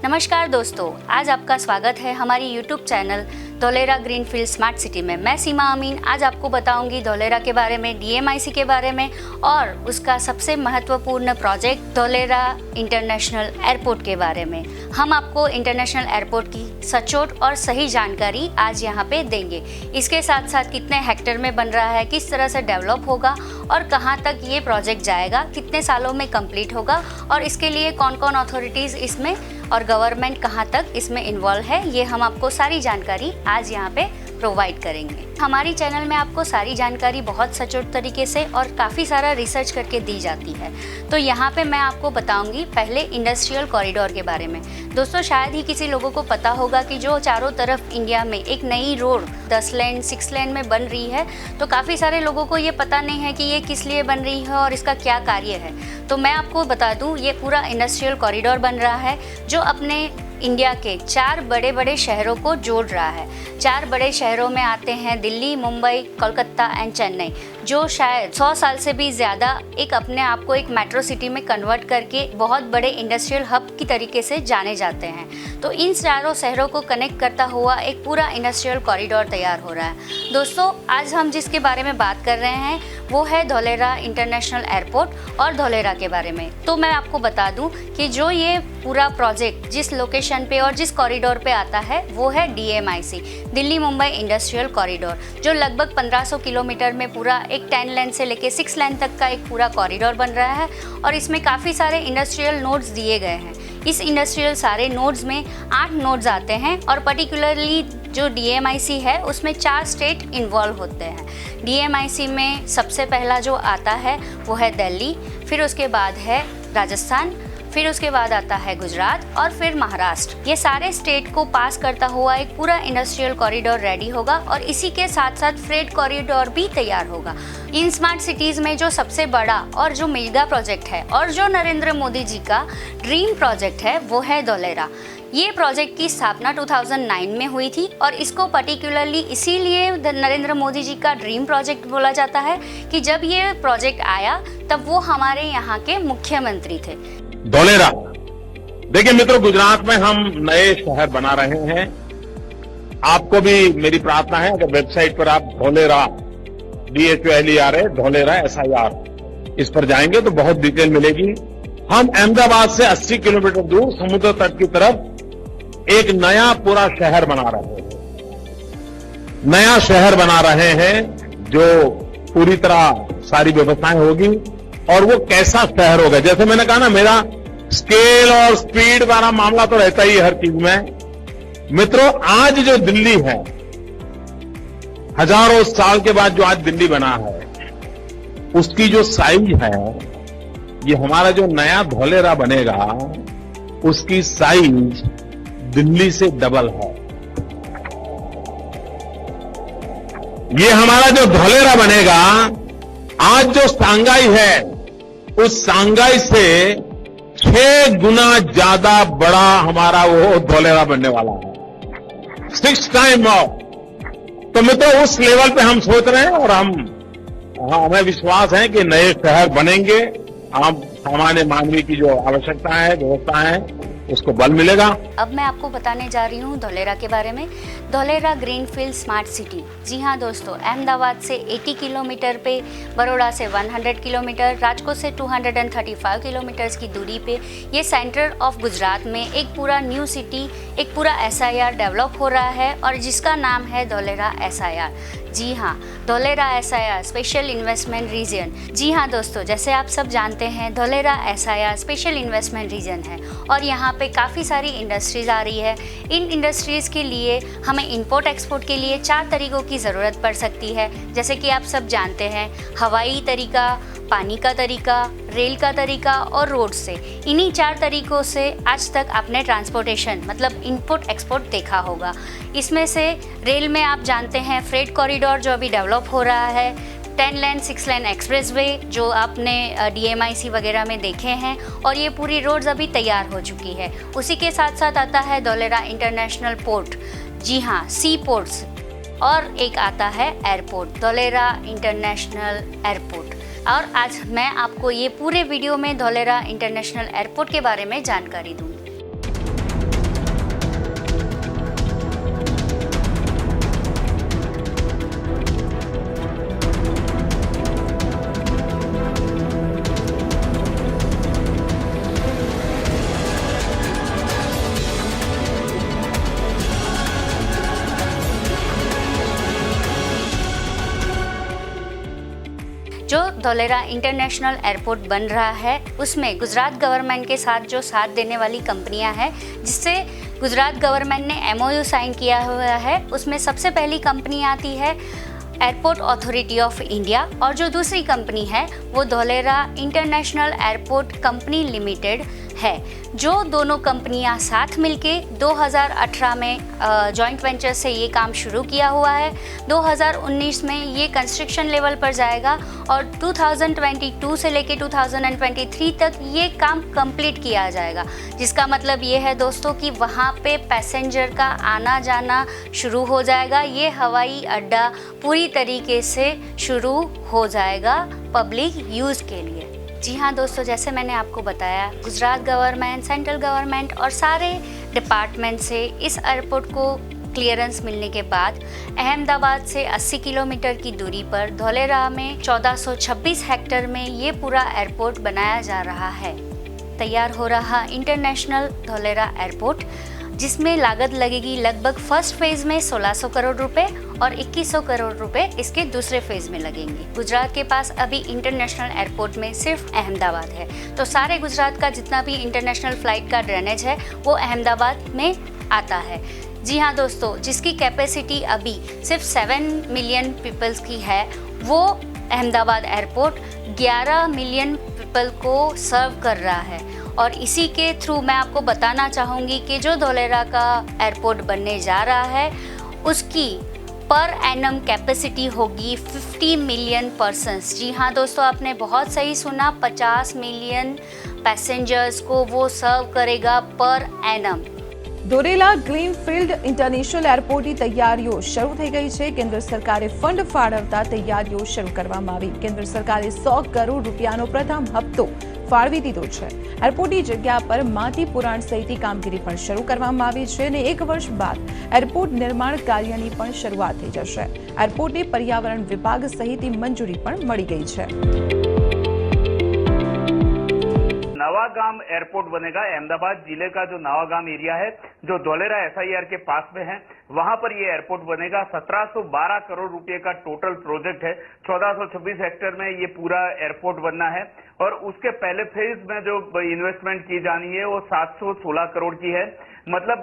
नमस्कार दोस्तों, आज आपका स्वागत है हमारी YouTube channel Dholera greenfield smart city में। मैं सीमा अमीन आज आपको बताऊंगी धोलेरा के बारे में, DMIC के बारे में और उसका सबसे महत्वपूर्ण प्रोजेक्ट धोलेरा इंटरनेशनल एयरपोर्ट के बारे में। हम आपको इंटरनेशनल एयरपोर्ट की सचोट और सही जानकारी आज यहाँ पे देंगे। इसके साथ साथ कितने हेक्टेयर में बन रहा है, किस तरह से डेवलप होगा और कहाँ तक ये प्रोजेक्ट जाएगा, कितने सालों में कंप्लीट होगा और इसके लिए कौन कौन अथॉरिटीज़ इसमें और गवर्नमेंट कहाँ तक इसमें इन्वॉल्व है, ये हम आपको सारी जानकारी आज यहाँ पे प्रोवाइड करेंगे। हमारी चैनल में आपको सारी जानकारी बहुत सचोट तरीके से और काफ़ी सारा रिसर्च करके दी जाती है। तो यहाँ पे मैं आपको बताऊंगी पहले इंडस्ट्रियल कॉरिडोर के बारे में। दोस्तों, शायद ही किसी लोगों को पता होगा कि जो चारों तरफ इंडिया में एक नई रोड 10 लेन 6 लेन में बन रही है, तो काफ़ी सारे लोगों को ये पता नहीं है कि ये किस लिए बन रही है और इसका क्या कार्य है। तो मैं आपको बता दूँ, ये पूरा इंडस्ट्रियल कॉरिडोर बन रहा है जो अपने इंडिया के 4 बड़े बड़े शहरों को जोड़ रहा है। 4 बड़े शहरों में आते हैं दिल्ली, मुंबई, कोलकाता एंड चेन्नई, जो शायद 100 साल से भी ज़्यादा एक अपने आप को एक मेट्रो सिटी में कन्वर्ट करके बहुत बड़े इंडस्ट्रियल हब की तरीके से जाने जाते हैं। तो इन चारों शहरों को कनेक्ट करता हुआ एक पूरा इंडस्ट्रियल कॉरिडोर तैयार हो रहा है। दोस्तों, आज हम जिसके बारे में बात कर रहे हैं वो है धोलेरा इंटरनेशनल एयरपोर्ट और धोलेरा के बारे में। तो मैं आपको बता दूं कि जो ये पूरा प्रोजेक्ट जिस लोकेशन पे और जिस कॉरिडोर पे आता है वो है DMIC, Delhi Mumbai industrial corridor, जो लगभग 1500 किलोमीटर में पूरा एक 10 लेन से लेके 6 लेन तक का एक पूरा कॉरिडोर बन रहा है और इसमें काफ़ी सारे इंडस्ट्रियल नोड्स दिए गए हैं। इस इंडस्ट्रियल सारे नोड्स में 8 नोड्स आते हैं और पर्टिकुलरली जो DMIC है उसमें 4 स्टेट इन्वॉल्व होते हैं। DMIC में सबसे पहला जो आता है वो है दिल्ली, फिर उसके बाद है राजस्थान, फिर उसके बाद आता है गुजरात और फिर महाराष्ट्र। ये सारे स्टेट को पास करता हुआ एक पूरा इंडस्ट्रियल कॉरिडोर रेडी होगा और इसी के साथ साथ फ्रेट कॉरिडोर भी तैयार होगा। इन स्मार्ट सिटीज़ में जो सबसे बड़ा और जो मेगा प्रोजेक्ट है और जो नरेंद्र मोदी जी का ड्रीम प्रोजेक्ट है वो है धोलेरा। ये प्रोजेक्ट की स्थापना 2009 में हुई थी और इसको पर्टिकुलरली इसीलिए नरेंद्र मोदी जी का ड्रीम प्रोजेक्ट बोला जाता है कि जब ये प्रोजेक्ट आया तब वो हमारे यहाँ के मुख्यमंत्री थे। धोलेरा, देखिए मित्रों, गुजरात में हम नए शहर बना रहे हैं। आपको भी मेरी प्रार्थना है, अगर वेबसाइट पर आप धोलेरा DHOLERA धोलेरा SIR इस पर जाएंगे तो बहुत डिटेल मिलेगी। हम अहमदाबाद से 80 किलोमीटर दूर समुद्र तट की तरफ एक नया पूरा शहर बना रहे हैं। नया शहर बना रहे हैं जो पूरी तरह सारी व्यवस्थाएं होगी। और वो कैसा शहर होगा, जैसे मैंने कहा ना, मेरा स्केल और स्पीड वाला मामला तो रहता ही है हर चीज में। मित्रों, आज जो दिल्ली है, हजारों साल के बाद जो आज दिल्ली बना है, उसकी जो साइज है, ये हमारा जो नया धोलेरा बनेगा उसकी साइज दिल्ली से डबल है। ये हमारा जो धोलेरा बनेगा, आज जो सांगाई है उस सांगाई से 6 गुना ज्यादा बड़ा हमारा वो धोलेरा बनने वाला है, 6 टाइम ऑफ। तो मित्रों, उस लेवल पे हम सोच रहे हैं और हमें विश्वास है कि नए शहर बनेंगे। हम सामान्य मानवी की जो आवश्यकता है, व्यवस्था है, उसको बल मिलेगा। अब मैं आपको बताने जा रही हूँ धोलेरा के बारे में। धोलेरा ग्रीनफील्ड स्मार्ट सिटी, जी हाँ दोस्तों, अहमदाबाद से 80 किलोमीटर पे, बड़ौदा से 100 किलोमीटर, राजकोट से 235 किलोमीटर्स की दूरी पे ये सेंटर ऑफ गुजरात में एक पूरा न्यू सिटी, एक पूरा SIR डेवलप हो रहा है और जिसका नाम है धोलेरा SIR। जी हाँ, Dholera SIR special investment region. जी हाँ दोस्तों, जैसे आप सब जानते हैं Dholera SIR special investment region है और यहाँ पे काफ़ी सारी इंडस्ट्रीज़ आ रही है। इन इंडस्ट्रीज़ के लिए हमें इंपोर्ट एक्सपोर्ट के लिए 4 तरीक़ों की ज़रूरत पड़ सकती है। जैसे कि आप सब जानते हैं, हवाई तरीका, पानी का तरीका, रेल का तरीका और रोड से। इन्हीं 4 तरीक़ों से आज तक आपने ट्रांसपोर्टेशन मतलब इंपोर्ट एक्सपोर्ट देखा होगा। इसमें से रेल में आप जानते हैं फ्रेट कॉरिडोर जो अभी डेवलप हो रहा है, 10 लेन 6 लेन एक्सप्रेसवे जो आपने DMIC वगैरह में देखे हैं और ये पूरी रोड्स अभी तैयार हो चुकी है। उसी के साथ साथ आता है धोलेरा इंटरनेशनल पोर्ट, जी हाँ, सी पोर्ट्स, और एक आता है एयरपोर्ट, धोलेरा इंटरनेशनल एयरपोर्ट। और आज मैं आपको ये पूरे वीडियो में धोलेरा इंटरनेशनल एयरपोर्ट के बारे में जानकारी दूंगी। जो धोलेरा इंटरनेशनल एयरपोर्ट बन रहा है उसमें गुजरात गवर्नमेंट के साथ जो साथ देने वाली कंपनियां हैं, जिससे गुजरात गवर्नमेंट ने MOU साइन किया हुआ है, उसमें सबसे पहली कंपनी आती है एयरपोर्ट अथॉरिटी ऑफ इंडिया और जो दूसरी कंपनी है वो Dholera international airport company limited है। जो दोनों कंपनियां साथ मिलके 2018 में जॉइंट वेंचर से ये काम शुरू किया हुआ है। 2019 में ये कंस्ट्रक्शन लेवल पर जाएगा और 2022 से लेके 2023 तक ये काम कंप्लीट किया जाएगा, जिसका मतलब ये है दोस्तों कि वहाँ पे पैसेंजर का आना जाना शुरू हो जाएगा। ये हवाई अड्डा पूरी तरीके से शुरू हो जाएगा पब्लिक यूज़ के लिए। जी हाँ दोस्तों, जैसे मैंने आपको बताया, गुजरात गवर्नमेंट, सेंट्रल गवर्नमेंट और सारे डिपार्टमेंट से इस एयरपोर्ट को क्लियरेंस मिलने के बाद अहमदाबाद से 80 किलोमीटर की दूरी पर धोलेरा में 1426 हेक्टेयर में ये पूरा एयरपोर्ट बनाया जा रहा है। तैयार हो रहा इंटरनेशनल धोलेरा एयरपोर्ट, जिसमें लागत लगेगी लगभग फर्स्ट फेज़ में 1600 करोड़ रुपए और 2100 करोड़ रुपए इसके दूसरे फेज़ में लगेंगे। गुजरात के पास अभी इंटरनेशनल एयरपोर्ट में सिर्फ अहमदाबाद है, तो सारे गुजरात का जितना भी इंटरनेशनल फ़्लाइट का ड्रेनेज है वो अहमदाबाद में आता है। जी हाँ दोस्तों, जिसकी कैपेसिटी अभी सिर्फ 7 मिलियन पीपल्स की है, वो अहमदाबाद एयरपोर्ट 11 मिलियन पीपल को सर्व कर रहा है। और इसी के थ्रू मैं आपको बताना चाहूँगी कि जो धोलेरा का एयरपोर्ट बनने जा रहा है उसकी पर एनम कैपेसिटी होगी 50 मिलियन पर्सन्स। जी हाँ दोस्तों, आपने बहुत सही सुना, 50 मिलियन पैसेंजर्स को वो सर्व करेगा पर एनम। ધોલેરા ગ્રીનફિલ્ડ ઇન્ટરનેશનલ એરપોર્ટની તૈયારીઓ શરૂ થઈ ગઈ છે। કેન્દ્ર સરકારે ફંડ ફાળવતા તૈયારીઓ શરૂ કરવામાં આવી। કેન્દ્ર સરકારે 100 કરોડ રૂપિયાનો પ્રથમ હપ્તો ફાળવી દીધો છે। એરપોર્ટની જગ્યા પર માટી પુરાણ સહિતની કામગીરી પણ શરૂ કરવામાં આવી છે અને 1 વર્ષ બાદ એરપોર્ટ નિર્માણ કાર્યની પણ શરૂઆત થઈ જશે। એરપોર્ટને પર્યાવરણ વિભાગ સહિતની મંજૂરી પણ મળી ગઈ છે। नवागाम एयरपोर्ट बनेगा। अहमदाबाद जिले का जो नवागाम एरिया है, जो धोलेरा SIR के पास में है, वहां पर ये एयरपोर्ट बनेगा। 1712 करोड़ रुपए का टोटल प्रोजेक्ट है। 1426 हेक्टेयर में ये पूरा एयरपोर्ट बनना है और उसके पहले फेज में जो इन्वेस्टमेंट की जानी है वो 716 करोड़ की है। मतलब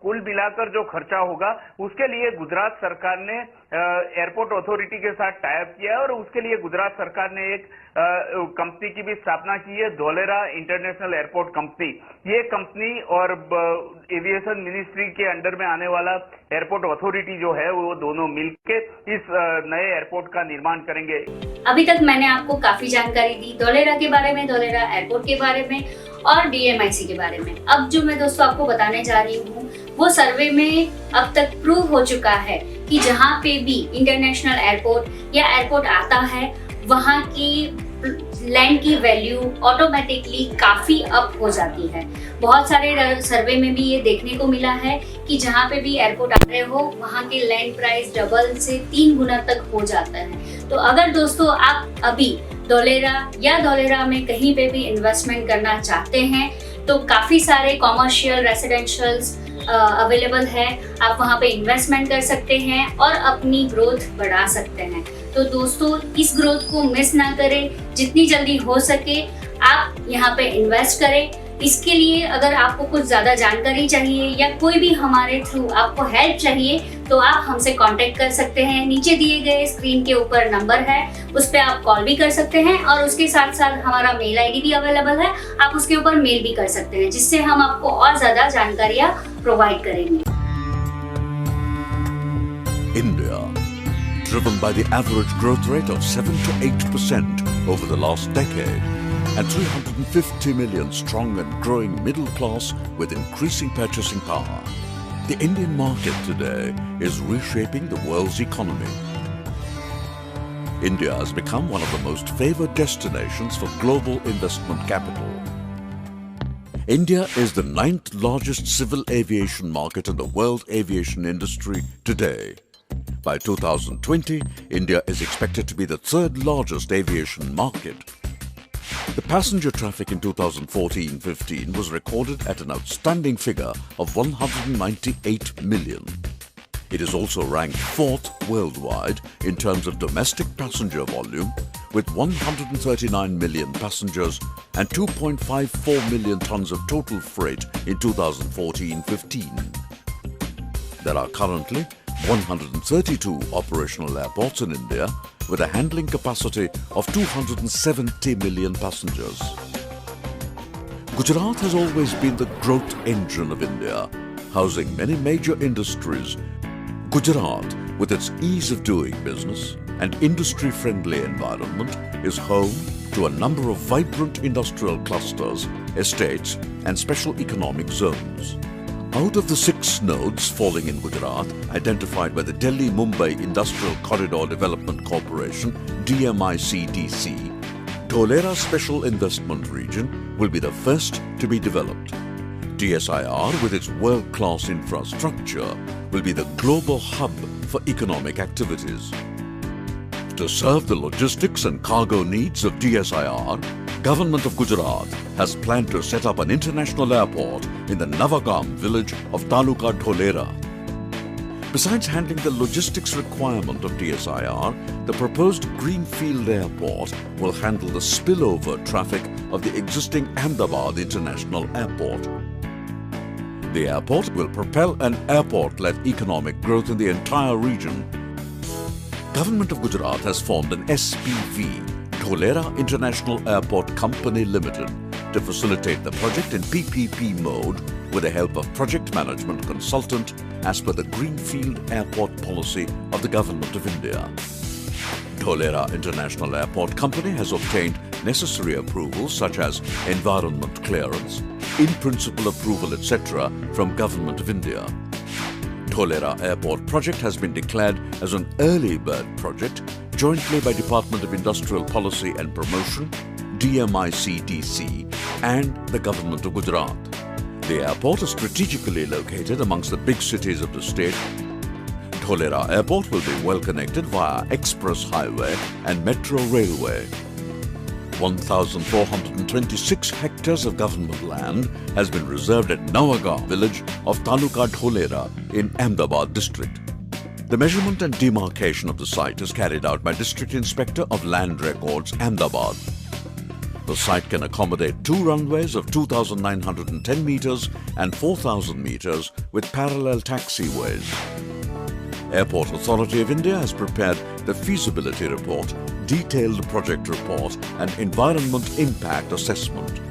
कुल मिलाकर जो खर्चा होगा उसके लिए गुजरात सरकार ने एयरपोर्ट अथॉरिटी के साथ टाई अप किया है और उसके लिए गुजरात सरकार ने एक कंपनी की भी स्थापना की है, धोलेरा इंटरनेशनल एयरपोर्ट कंपनी। ये कंपनी और एविएशन मिनिस्ट्री के अंडर में आने वाला एयरपोर्ट अथॉरिटी जो है वो दोनों मिलके इस नए एयरपोर्ट का निर्माण करेंगे। अभी तक मैंने आपको काफी जानकारी दी धोलेरा के बारे में, धोलेरा एयरपोर्ट के बारे में और DMIC के बारे में। अब जो मैं दोस्तों आपको बताने जा रही हूँ वो सर्वे में अब तक प्रूव हो चुका है कि जहाँ पे भी इंटरनेशनल एयरपोर्ट या एयरपोर्ट आता है वहाँ की लैंड की वैल्यू ऑटोमेटिकली काफ़ी अप हो जाती है। बहुत सारे सर्वे में भी ये देखने को मिला है कि जहाँ पे भी एयरपोर्ट आ रहे हो वहाँ के लैंड प्राइस डबल से 3 गुना तक हो जाता है। तो अगर दोस्तों आप अभी धोलेरा या धोलेरा में कहीं पे भी इन्वेस्टमेंट करना चाहते हैं तो काफ़ी सारे कॉमर्शियल रेसिडेंशियल्स अवेलेबल है। आप वहाँ पे इन्वेस्टमेंट कर सकते हैं और अपनी ग्रोथ बढ़ा सकते हैं। तो दोस्तों इस ग्रोथ को मिस ना करें, जितनी जल्दी हो सके आप यहाँ पे इन्वेस्ट करें। इसके लिए अगर आपको कुछ ज़्यादा जानकारी चाहिए या कोई भी हमारे थ्रू आपको हेल्प चाहिए तो आप हमसे कांटेक्ट कर सकते हैं। नीचे दिए गए स्क्रीन के ऊपर नंबर है, उस पर आप कॉल भी कर सकते हैं और उसके साथ साथ हमारा मेल ID भी अवेलेबल है, आप उसके ऊपर मेल भी कर सकते हैं, जिससे हम आपको और ज़्यादा जानकारियाँ प्रोवाइड करेंगे। India, driven by the average growth rate of 7 to 8% over the last decade, and 350 million strong and growing middle class with increasing purchasing power, the Indian market today is reshaping the world's economy. India has become one of the most favored destinations for global investment capital. India is the 9th largest civil aviation market in the world aviation industry today. By 2020, India is expected to be the 3rd largest aviation market. The passenger traffic in 2014-15 was recorded at an outstanding figure of 198 million. It is also ranked 4th worldwide in terms of domestic passenger volume, with 139 million passengers and 2.54 million tons of total freight in 2014-15. There are currently 132 operational airports in India with a handling capacity of 270 million passengers. Gujarat has always been the growth engine of India, housing many major industries. Gujarat, with its ease of doing business and industry-friendly environment, is home to a number of vibrant industrial clusters, estates and special economic zones. Out of the 6 nodes falling in Gujarat, identified by the Delhi-Mumbai Industrial Corridor Development Corporation, DMICDC, Dholera Special Investment Region will be the first to be developed. DSIR, with its world-class infrastructure, will be the global hub for economic activities. To serve the logistics and cargo needs of DSIR, Government of Gujarat has planned to set up an international airport in the Navagam village of Taluka Dholera. Besides handling the logistics requirement of DSIR, the proposed Greenfield Airport will handle the spillover traffic of the existing Ahmedabad International Airport. The airport will propel an airport-led economic growth in the entire region. Government of Gujarat has formed an SPV, Dholera International Airport Company Limited, to facilitate the project in PPP mode with the help of project management consultant as per the Greenfield Airport policy of the Government of India. Dholera International Airport Company has obtained necessary approvals such as environment clearance, in-principle approval, etc. from Government of India. Dholera Airport project has been declared as an early bird project jointly by Department of Industrial Policy and Promotion, DMICDC and the Government of Gujarat. The airport is strategically located amongst the big cities of the state. Dholera Airport will be well connected via express highway and metro railway. 1,426 hectares of government land has been reserved at Navagam village of Taluka Dholera in Ahmedabad district. The measurement and demarcation of the site is carried out by District Inspector of Land Records, Ahmedabad. The site can accommodate 2 runways of 2,910 meters and 4,000 meters with parallel taxiways. Airport Authority of India has prepared the feasibility report, detailed project report and environment impact assessment.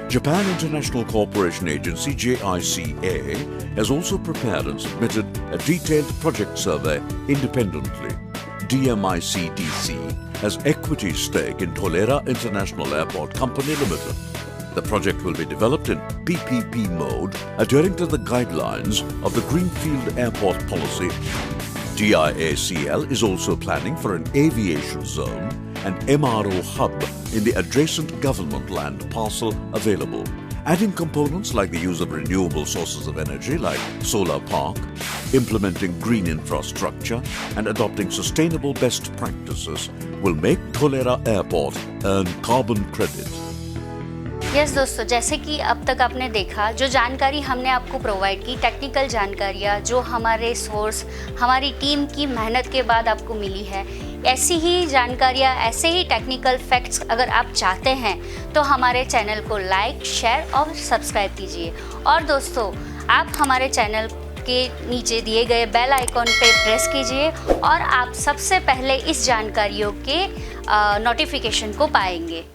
Japan International Cooperation Agency JICA has also prepared and submitted a detailed project survey independently. DMICDC has equity stake in Dholera International Airport Company Limited. The project will be developed in PPP mode adhering to the guidelines of the Greenfield Airport Policy. DIACL is also planning for an aviation zone and MRO hub in the adjacent government land parcel available, adding components like the use of renewable sources of energy like solar park, implementing green infrastructure and adopting sustainable best practices will make Dholera Airport earn carbon credit. Yes दोस्तों, जैसे कि अब तक आपने देखा, जो जानकारी हमने आपको प्रोवाइड की, टेक्निकल जानकारियाँ जो हमारे सोर्स, हमारी टीम की मेहनत के बाद आपको मिली है, ऐसी ही जानकारियाँ, ऐसे ही टेक्निकल फैक्ट्स अगर आप चाहते हैं तो हमारे चैनल को लाइक, शेयर और सब्सक्राइब कीजिए। और दोस्तों, आप हमारे चैनल के नीचे दिए गए बेल आइकॉन पे प्रेस कीजिए और आप सबसे पहले इस जानकारियों के नोटिफिकेशन को पाएंगे।